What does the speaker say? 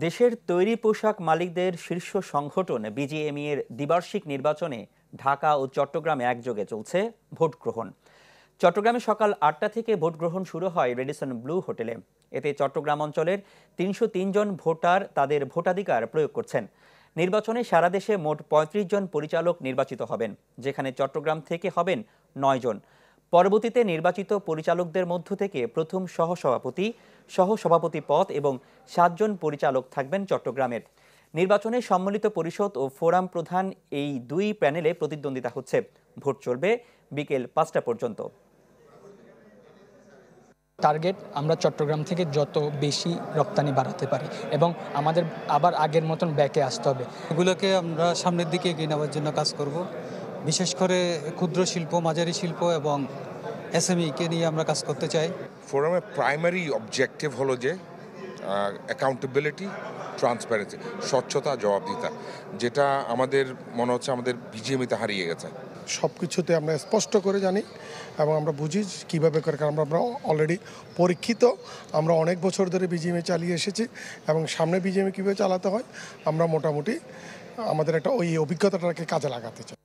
দেশের তৈরি পোশাক মালিকদের শীর্ষ সংগঠন বিজিএমইএ এর দ্বিবার্ষিক নির্বাচনে ঢাকা ও চট্টগ্রামে একযোগে চলছে ভোট গ্রহণ। চট্টগ্রামে সকাল ৮টা থেকে ভোট গ্রহণ শুরু হয় রেডিসন ব্লু হোটেলে। এতে চট্টগ্রাম অঞ্চলের ৩০৩ জন ভোটার তাদের ভোটাধিকার প্রয়োগ করছেন। নির্বাচনে সারা দেশে মোট ৩৫ জন পরিচালক নির্বাচিত হবেন, যেখানে চট্টগ্রাম থেকে হবেন ৯ জন। পরবর্তীতে নির্বাচিত পরিচালকদের মধ্য থেকে প্রথম সহসভাপতি, সহসভাপতি পদ এবং ৭ জন পরিচালক থাকবেন চট্টগ্রামের। নির্বাচনে সম্মিলিত পরিষদ ও ফোরাম প্রধান এই দুই প্যানেলে প্রতিদ্বন্দ্বিতা হচ্ছে। ভোট চলবে বিকেল ৫টা পর্যন্ত। টার্গেট আমরা চট্টগ্রাম থেকে যত বেশি রপ্তানি বাড়াতে পারি এবং আমাদের আবার আগের মতন ব্যাকে আসতে হবে। এগুলোকে আমরা সামনের দিকে এগিয়ে নেওয়ার জন্য কাজ করব। বিশেষ করে ক্ষুদ্র শিল্প, মাঝারি শিল্প এবং এসএমইকে নিয়ে আমরা কাজ করতে চাই। ফোরামের প্রাইমারি অবজেক্টিভ হলো যে অ্যাকাউন্টেবিলিটি, ট্রান্সপারেন্সি, স্বচ্ছতা, জবাবদিহিতা, যেটা আমাদের মনে হচ্ছে আমাদের বিজিএমইতে হারিয়ে গেছে। সব কিছুতে আমরা স্পষ্ট করে জানি এবং আমরা বুঝি কীভাবে করে, কারণ আমরা অলরেডি পরীক্ষিত। আমরা অনেক বছর ধরে বিজিএমই চালিয়ে এসেছি এবং সামনে বিজিএমই কীভাবে চালাতে হয় আমরা মোটামুটি আমাদের একটা ওই অভিজ্ঞতাটাকে কাজে লাগাতে চাই।